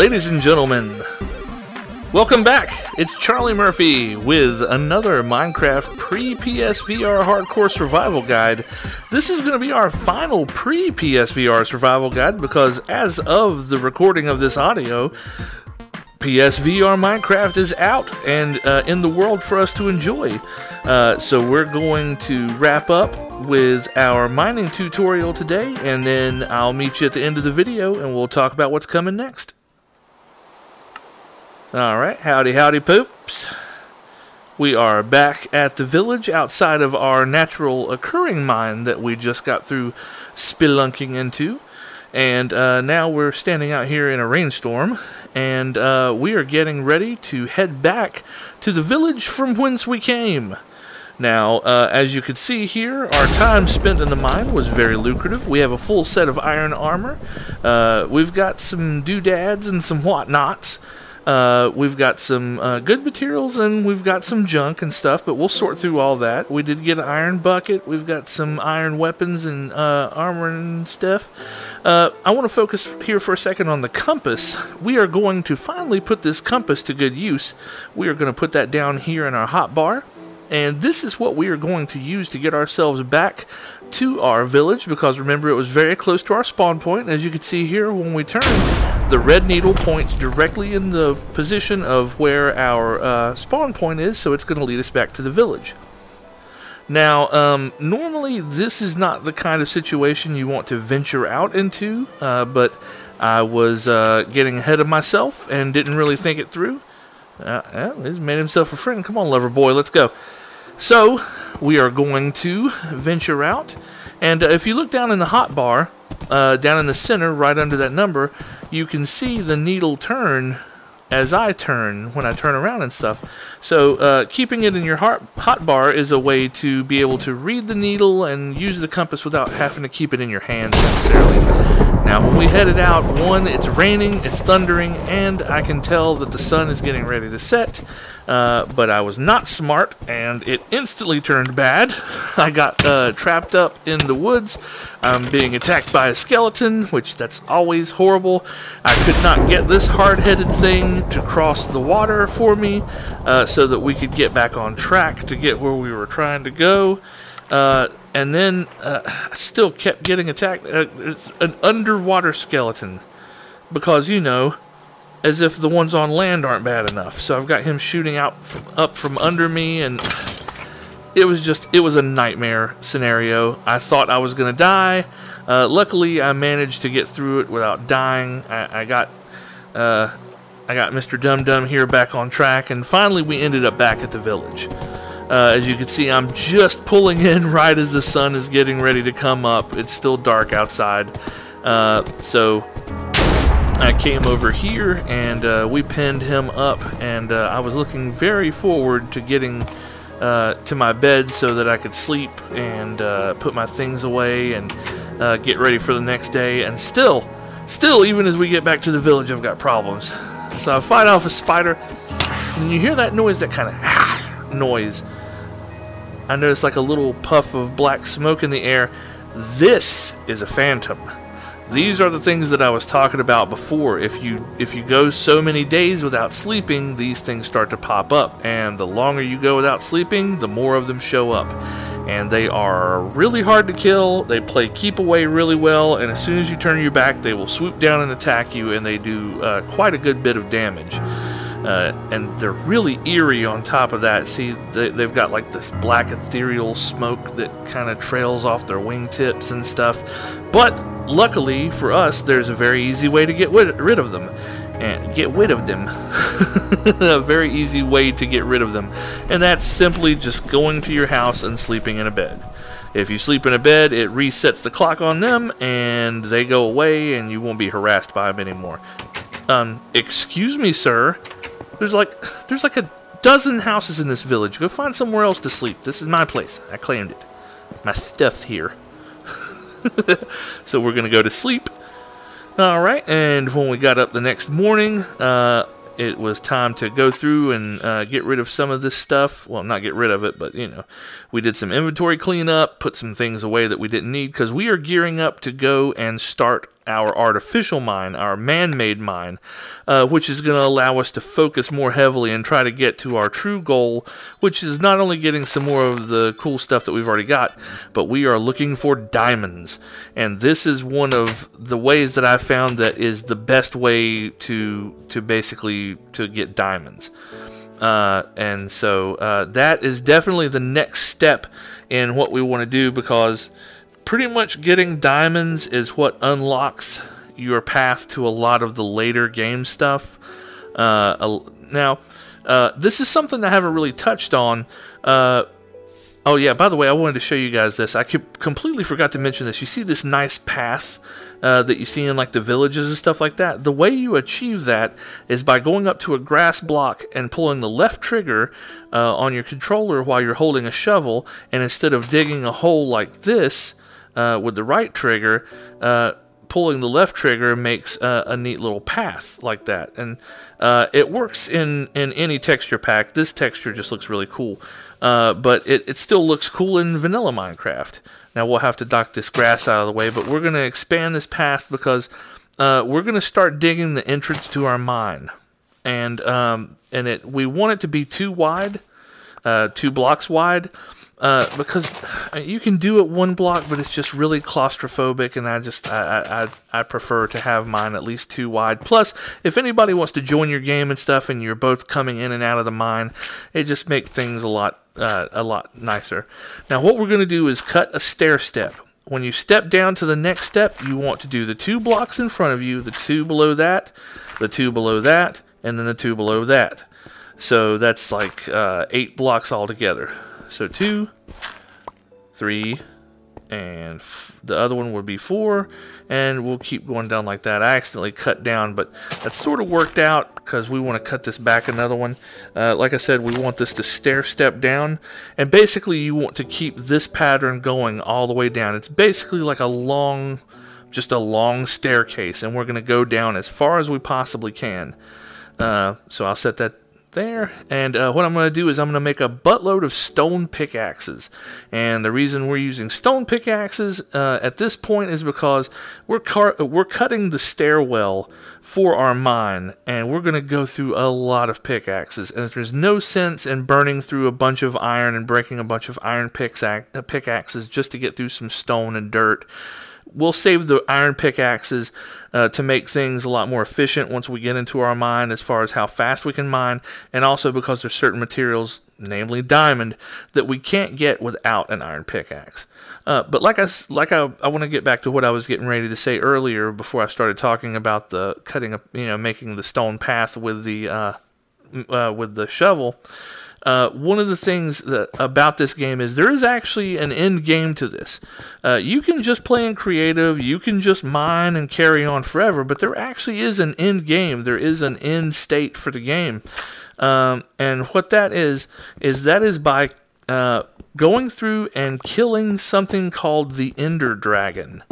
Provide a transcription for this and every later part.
Ladies and gentlemen, welcome back. It's ChollayMurphay with another Minecraft pre-PSVR Hardcore Survival Guide. This is going to be our final pre-PSVR Survival Guide because as of the recording of this audio, PSVR Minecraft is out and in the world for us to enjoy. So we're going to wrap up with our mining tutorial today, and then I'll meet you at the end of the video and we'll talk about what's coming next. Alright, howdy poops. We are back at the village outside of our natural occurring mine that we just got through spelunking into. And now we're standing out here in a rainstorm, and we are getting ready to head back to the village from whence we came. Now, as you can see here, our time spent in the mine was very lucrative. We have a full set of iron armor. We've got some doodads and some whatnots. We've got some good materials, and we've got some junk and stuff, but we'll sort through all that. We did get an iron bucket. We've got some iron weapons and armor and stuff. I want to focus here for a second on the compass. We are going to finally put this compass to good use. We are going to put that down here in our hotbar, and this is what we are going to use to get ourselves back to our village, because remember, it was very close to our spawn point. As you can see here, when we turn, the red needle points directly in the position of where our spawn point is, so it's going to lead us back to the village. Now, normally this is not the kind of situation you want to venture out into, but I was getting ahead of myself and didn't really think it through. He's made himself a friend. Come on, lover boy, let's go. So, we are going to venture out, and if you look down in the hotbar, down in the center, right under that number, you can see the needle turn as I turn, when I turn around and stuff. So, keeping it in your hotbar is a way to be able to read the needle and use the compass without having to keep it in your hands necessarily. Now, when we headed out, one, it's raining, it's thundering, and I can tell that the sun is getting ready to set, but I was not smart, and it instantly turned bad. I got trapped up in the woods. I'm being attacked by a skeleton, which that's always horrible. I could not get this hard-headed thing to cross the water for me, so that we could get back on track to get where we were trying to go. And then I still kept getting attacked. It's an underwater skeleton, because, you know, as if the ones on land aren't bad enough. So I've got him shooting out up from under me, and it was a nightmare scenario. I thought I was gonna die. Luckily, I managed to get through it without dying. I got Mr. Dum Dum here back on track, and finally we ended up back at the village. As you can see, I'm just pulling in right as the sun is getting ready to come up. It's still dark outside. So I came over here, and we pinned him up, and I was looking very forward to getting to my bed so that I could sleep and put my things away and get ready for the next day. And still, even as we get back to the village, I've got problems. So I fight off a spider, and you hear that noise, that kind of noise. I noticed like a little puff of black smoke in the air. This is a phantom. These are the things that I was talking about before. If you go so many days without sleeping, these things start to pop up, and the longer you go without sleeping, the more of them show up. And they are really hard to kill. They play keep away really well, and as soon as you turn your back, they will swoop down and attack you, and they do quite a good bit of damage. And they're really eerie on top of that. See, they've got like this black ethereal smoke that kind of trails off their wingtips and stuff. But luckily for us, there's a very easy way to get rid of them. And get rid of them. A very easy way to get rid of them. And that's simply just going to your house and sleeping in a bed. If you sleep in a bed, it resets the clock on them, and they go away, and you won't be harassed by them anymore. Excuse me, sir. There's like a dozen houses in this village. Go find somewhere else to sleep. This is my place. I claimed it. My stuff's here. So we're gonna go to sleep. Alright, and when we got up the next morning, it was time to go through and get rid of some of this stuff. Well, not get rid of it, but, you know, we did some inventory cleanup, put some things away that we didn't need, because we are gearing up to go and start our artificial mine, our man-made mine, which is going to allow us to focus more heavily and try to get to our true goal, which is not only getting some more of the cool stuff that we've already got, but we are looking for diamonds. And this is one of the ways that I've found that is the best way to basically to get diamonds. And so that is definitely the next step in what we want to do, because pretty much getting diamonds is what unlocks your path to a lot of the later game stuff. Now, this is something I haven't really touched on. Oh yeah, by the way, I wanted to show you guys this. I completely forgot to mention this. You see this nice path that you see in like the villages and stuff like that? The way you achieve that is by going up to a grass block and pulling the left trigger on your controller while you're holding a shovel, and instead of digging a hole like this with the right trigger, pulling the left trigger makes a neat little path like that. And it works in any texture pack. This texture just looks really cool. But it still looks cool in vanilla Minecraft. Now we'll have to knock this grass out of the way, but we're going to expand this path because we're going to start digging the entrance to our mine. And we want it to be 2 wide, 2 blocks wide. Because you can do it 1 block, but it's just really claustrophobic, and I prefer to have mine at least 2 wide. Plus, if anybody wants to join your game and stuff, and you're both coming in and out of the mine, it just makes things a lot nicer. Now, what we're going to do is cut a stair step. When you step down to the next step, you want to do the 2 blocks in front of you, the 2 below that, the 2 below that, and then the 2 below that. So that's like 8 blocks altogether. So 2, 3, and the other one would be 4, and we'll keep going down like that. I accidentally cut down, but that sort of worked out because we want to cut this back another one. Like I said, we want this to stair step down, and basically you want to keep this pattern going all the way down. It's basically like just a long staircase, and we're going to go down as far as we possibly can. So I'll set that there, and what I'm going to do is I'm going to make a buttload of stone pickaxes. And the reason we're using stone pickaxes at this point is because we're cutting the stairwell for our mine, and we're going to go through a lot of pickaxes, and there's no sense in burning through a bunch of iron and breaking a bunch of iron pickaxes just to get through some stone and dirt. We'll save the iron pickaxes to make things a lot more efficient once we get into our mine as far as how fast we can mine, and also because there's certain materials, namely diamond, that we can't get without an iron pickaxe. But I want to get back to what I was getting ready to say earlier before I started talking about the making the stone path with the shovel. One of the things about this game is there is actually an end game to this. You can just play in creative, you can just mine and carry on forever, but there actually is an end game. There is an end state for the game. And what that is by going through and killing something called the Ender Dragon.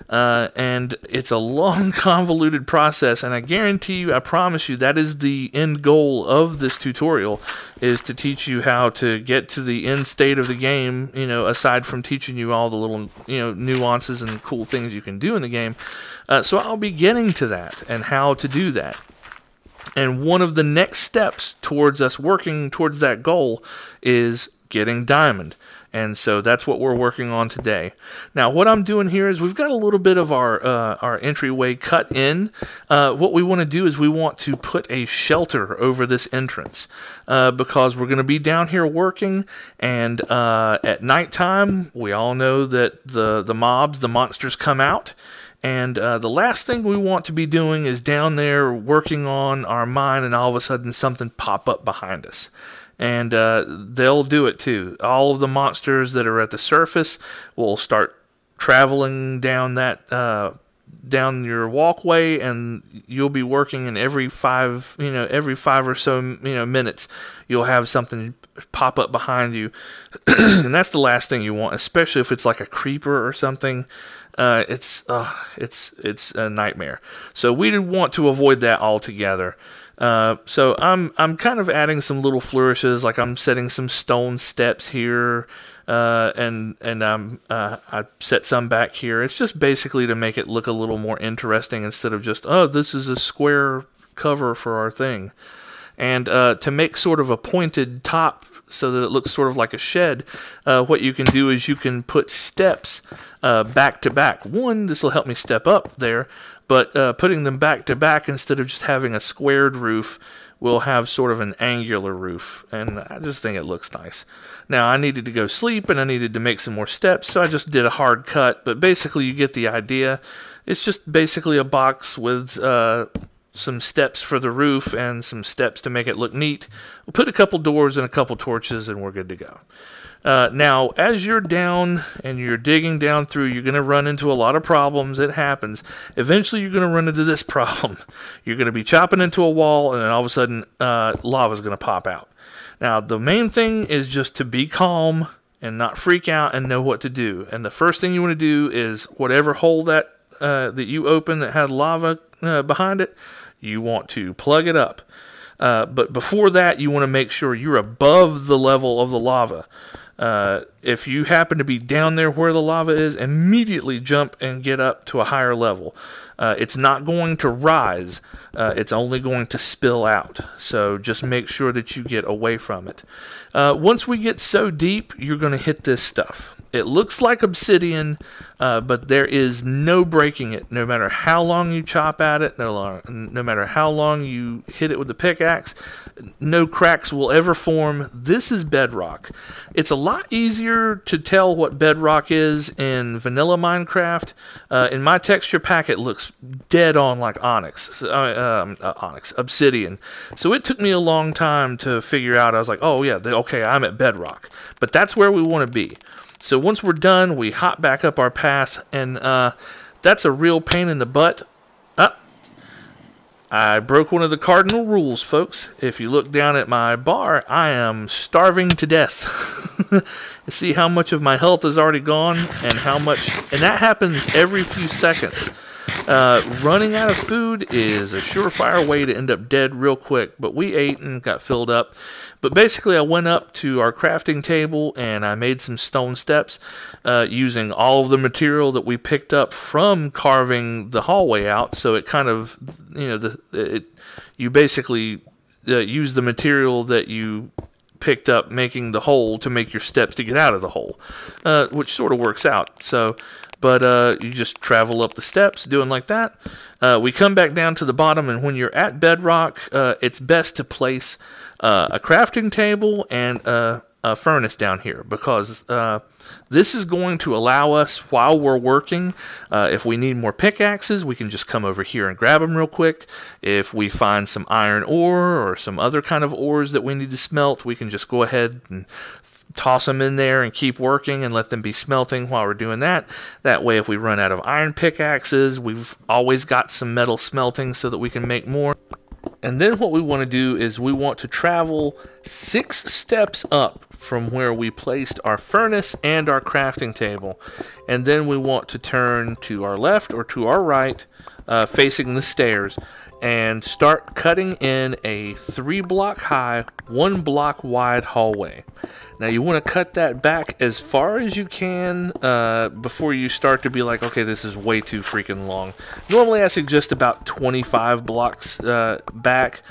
And it's a long, convoluted process, and I guarantee you, I promise you, that is the end goal of this tutorial, is to teach you how to get to the end state of the game, aside from teaching you all the little, nuances and cool things you can do in the game. So I'll be getting to that and how to do that. And one of the next steps towards us working towards that goal is getting diamond. And so that's what we're working on today. Now, what I'm doing here is we've got a little bit of our entryway cut in. What we want to do is we want to put a shelter over this entrance because we're going to be down here working, and at nighttime, we all know that the monsters come out. And the last thing we want to be doing is down there working on our mine, and all of a sudden something pop up behind us. And they'll do it too. All of the monsters that are at the surface will start traveling down down your walkway, and you'll be working, and every five or so minutes, you'll have something pop up behind you, and that's the last thing you want, especially if it's like a creeper or something. It's a nightmare. So we want to avoid that altogether. So I'm kind of adding some little flourishes, like I'm setting some stone steps here I set some back here. It's just basically to make it look a little more interesting instead of just, oh, this is a square cover for our thing. And to make sort of a pointed top so that it looks sort of like a shed, what you can do is you can put steps back to back. One, this will help me step up there, but putting them back to back instead of just having a squared roof will have sort of an angular roof, and I just think it looks nice. Now, I needed to go sleep, and I needed to make some more steps, so I just did a hard cut, but basically you get the idea. It's just basically a box with some steps for the roof and some steps to make it look neat. We'll put a couple doors and a couple torches, and we're good to go. Now, as you're down and you're digging down through, you're going to run into a lot of problems. It happens. Eventually, you're going to run into this problem. You're going to be chopping into a wall, and then all of a sudden, lava's going to pop out. Now, the main thing is just to be calm and not freak out and know what to do. And the first thing you want to do is whatever hole that you open that had lava behind it, you want to plug it up. But before that, you want to make sure you're above the level of the lava. If you happen to be down there where the lava is, immediately jump and get up to a higher level. It's not going to rise. It's only going to spill out. So just make sure that you get away from it. Once we get so deep, you're going to hit this stuff. It looks like obsidian, but there is no breaking it. No matter how long you chop at it, no matter how long you hit it with the pickaxe, no cracks will ever form. This is bedrock. It's a lot easier to tell what bedrock is in vanilla Minecraft. In my texture pack, it looks dead on like obsidian. So it took me a long time to figure out. I was like, oh yeah, okay, I'm at bedrock. But that's where we want to be. So once we're done, we hop back up our path, and that's a real pain in the butt. I broke one of the cardinal rules, folks. If you look down at my bar, I am starving to death. See how much of my health is already gone, and that happens every few seconds. Running out of food is a surefire way to end up dead real quick, but we ate and got filled up. But basically, I went up to our crafting table and I made some stone steps using all of the material that we picked up from carving the hallway out. So it kind of, you basically use the material that you picked up making the hole to make your steps to get out of the hole, which sort of works out. So, but you just travel up the steps doing like that. We come back down to the bottom, and when you're at bedrock, it's best to place a crafting table and a furnace down here, because this is going to allow us, while we're working, if we need more pickaxes, we can just come over here and grab them real quick. If we find some iron ore or some other kind of ores that we need to smelt, we can just go ahead and toss them in there and keep working and let them be smelting while we're doing that. That way, if we run out of iron pickaxes, we've always got some metal smelting so that we can make more. And then what we want to do is we want to travel 6 steps up from where we placed our furnace and our crafting table. And then we want to turn to our left or to our right, facing the stairs, and start cutting in a 3-block high, 1-block wide hallway. Now you want to cut that back as far as you can before you start to be like, okay, this is way too freaking long. Normally I suggest about 25 blocks back.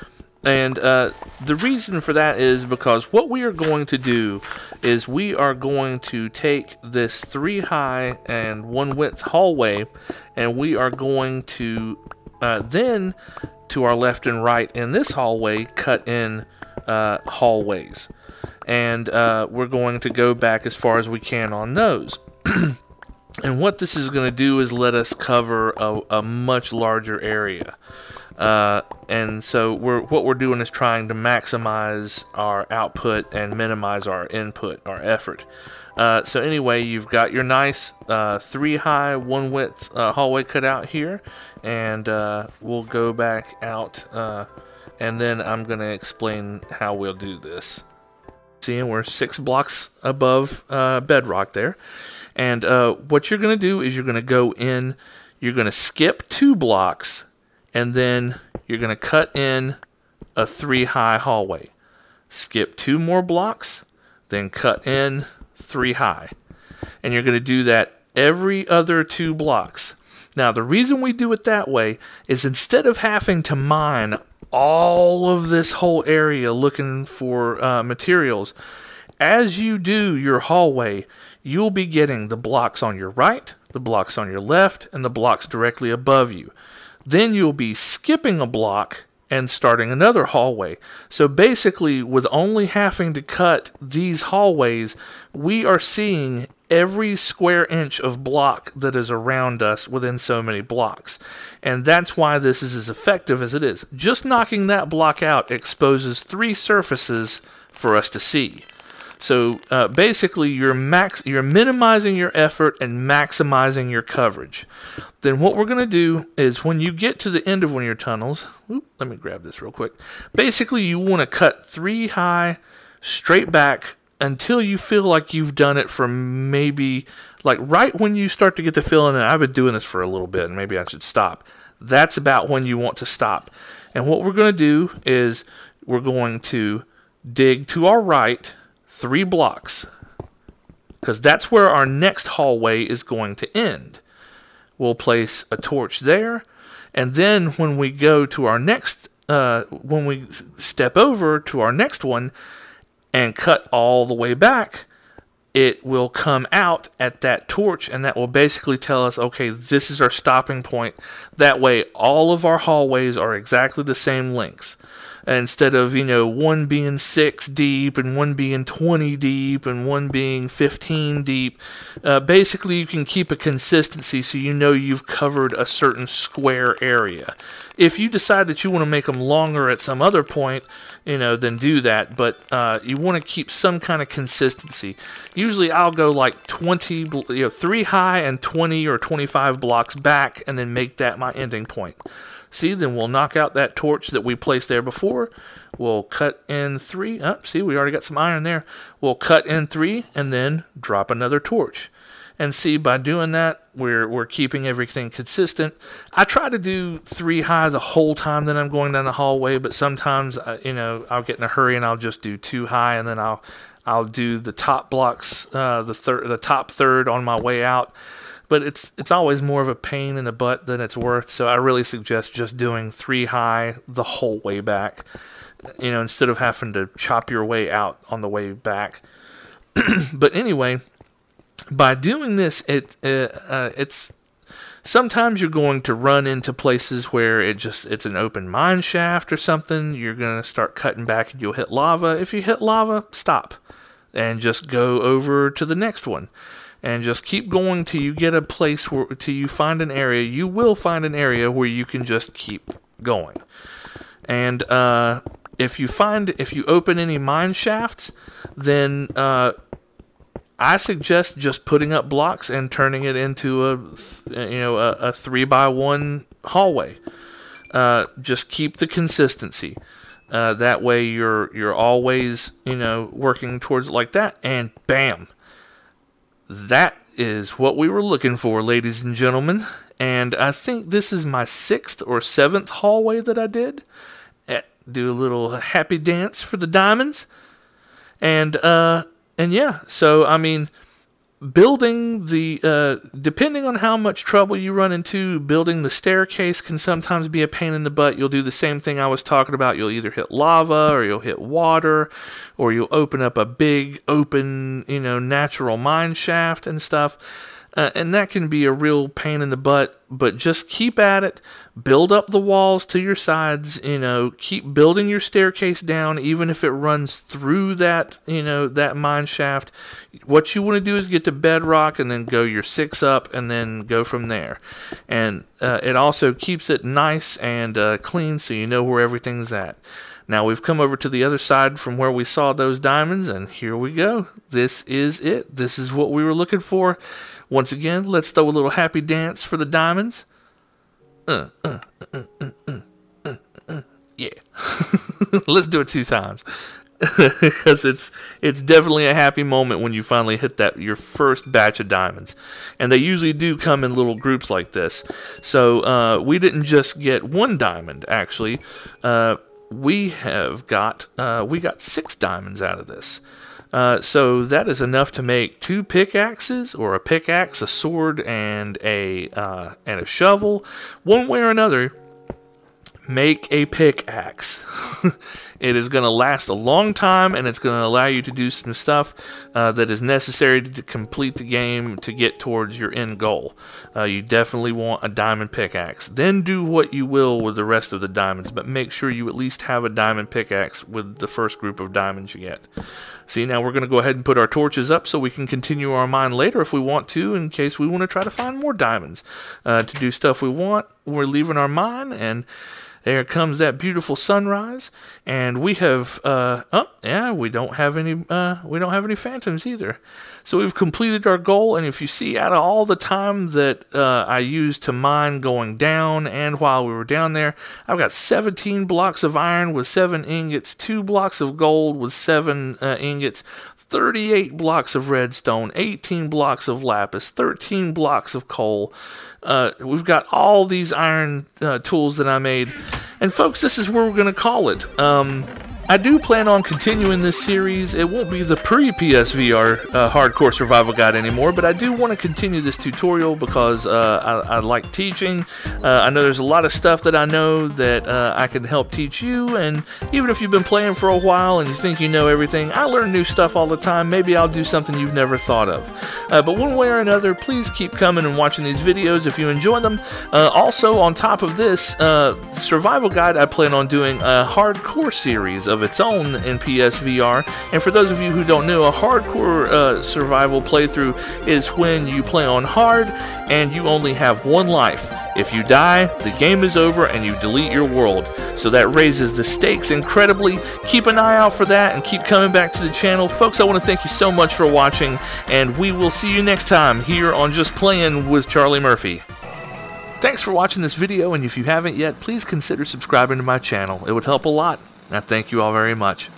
And the reason for that is because what we are going to do is we are going to take this 3-high and 1-width hallway, and we are going to then, to our left and right in this hallway, cut in hallways. And we're going to go back as far as we can on those. And what this is going to do is let us cover a much larger area. And so what we're doing is trying to maximize our output and minimize our input, our effort. So anyway, you've got your nice 3-high, 1-width hallway cut out here, and we'll go back out, and then I'm going to explain how we'll do this. See, we're 6 blocks above bedrock there, and what you're going to do is you're going to go in, you're going to skip 2 blocks, and then you're going to cut in a 3-high hallway. Skip 2 more blocks, then cut in 3 high. And you're going to do that every other 2 blocks. Now, the reason we do it that way is instead of having to mine all of this whole area looking for materials, as you do your hallway, you'll be getting the blocks on your right, the blocks on your left, and the blocks directly above you. Then you'll be skipping a block and starting another hallway. So basically, with only having to cut these hallways, we are seeing every square inch of block that is around us within so many blocks. And that's why this is as effective as it is. Just knocking that block out exposes 3 surfaces for us to see. So basically, you're minimizing your effort and maximizing your coverage. Then what we're going to do is when you get to the end of one of your tunnels, let me grab this real quick. Basically, you want to cut 3 high, straight back, until you feel like you've done it for maybe, like right when you start to get the feeling, and I've been doing this for a little bit, and maybe I should stop. That's about when you want to stop. And what we're going to do is we're going to dig to our right 3 blocks, because that's where our next hallway is going to end. We'll place a torch there, and then when we go to our next, when we step over to our next one and cut all the way back, it will come out at that torch, and that will basically tell us, okay, this is our stopping point. That way, all of our hallways are exactly the same length. Instead of, you know, one being 6 deep and one being 20 deep and one being 15 deep, basically you can keep a consistency so you know you've covered a certain square area. If you decide that you want to make them longer at some other point, you know, then do that, but you want to keep some kind of consistency. Usually I'll go like 20, 3 high and 20 or 25 blocks back and then make that my ending point. See, then we'll knock out that torch that we placed there before. We'll cut in 3. See, we already got some iron there. We'll cut in 3 and then drop another torch. And see, by doing that, we're keeping everything consistent. I try to do 3 high the whole time that I'm going down the hallway, but sometimes, you know, I'll get in a hurry and I'll just do 2 high, and then I'll do the top blocks, the top third on my way out. But it's always more of a pain in the butt than it's worth, so I really suggest just doing 3 high the whole way back, you know, instead of having to chop your way out on the way back. But anyway, by doing this, it's sometimes you're going to run into places where it's an open mine shaft or something. You're going to start cutting back and you'll hit lava. If you hit lava, stop and just go over to the next one. And just keep going till you get a place till you find an area. You will find an area where you can just keep going. And if you open any mine shafts, then I suggest just putting up blocks and turning it into a 3x1 hallway. Just keep the consistency. That way you're always, you know, working towards it like that, and bam. That is what we were looking for, ladies and gentlemen. And I think this is my 6th or 7th hallway that I did. Do a little happy dance for the diamonds. And yeah, so I mean, building depending on how much trouble you run into, building the staircase can sometimes be a pain in the butt. You'll do the same thing I was talking about. You'll either hit lava, or you'll hit water, or you'll open up a big open, you know, natural mine shaft and stuff. And that can be a real pain in the butt, but just keep at it. Build up the walls to your sides, you know, keep building your staircase down, even if it runs through that, you know, that mine shaft. What you want to do is get to bedrock and then go your 6 up and then go from there. And it also keeps it nice and clean so you know where everything's at. Now we've come over to the other side from where we saw those diamonds, and here we go. This is it. This is what we were looking for. Once again, let's throw a little happy dance for the diamonds. Yeah. Let's do it 2 times. Because it's definitely a happy moment when you finally hit your first batch of diamonds. And they usually do come in little groups like this. So we didn't just get 1 diamond, actually. We got 6 diamonds out of this. So that is enough to make 2 pickaxes, or a pickaxe, a sword, and a shovel. One way or another, make a pickaxe. It is going to last a long time, and it's going to allow you to do some stuff that is necessary to complete the game to get towards your end goal. You definitely want a diamond pickaxe. Then do what you will with the rest of the diamonds, but make sure you at least have a diamond pickaxe with the first group of diamonds you get. See, now we're going to go ahead and put our torches up so we can continue our mine later if we want to, in case we want to try to find more diamonds to do stuff we want. We're leaving our mine, and there comes that beautiful sunrise, and we have we don't have any phantoms either. So we've completed our goal, and if you see, out of all the time that I used to mine going down and while we were down there, I've got 17 blocks of iron with 7 ingots, 2 blocks of gold with 7 ingots, 38 blocks of redstone, 18 blocks of lapis, 13 blocks of coal. We've got all these iron tools that I made. And folks, this is where we're going to call it. I do plan on continuing this series. It won't be the pre-PSVR Hardcore Survival Guide anymore, but I do want to continue this tutorial because I like teaching. I know there's a lot of stuff that I know that I can help teach you, and even if you've been playing for a while and you think you know everything, I learn new stuff all the time. Maybe I'll do something you've never thought of. But one way or another, please keep coming and watching these videos if you enjoy them. Also, on top of this survival guide, I plan on doing a hardcore series of its own in PSVR. And for those of you who don't know, a hardcore survival playthrough is when you play on hard and you only have 1 life. If you die, the game is over and you delete your world. So that raises the stakes incredibly. Keep an eye out for that and keep coming back to the channel. Folks, I want to thank you so much for watching, and we will see you next time here on Just Playing with ChollayMurphay. Thanks for watching this video, and if you haven't yet, please consider subscribing to my channel. It would help a lot. I thank you all very much.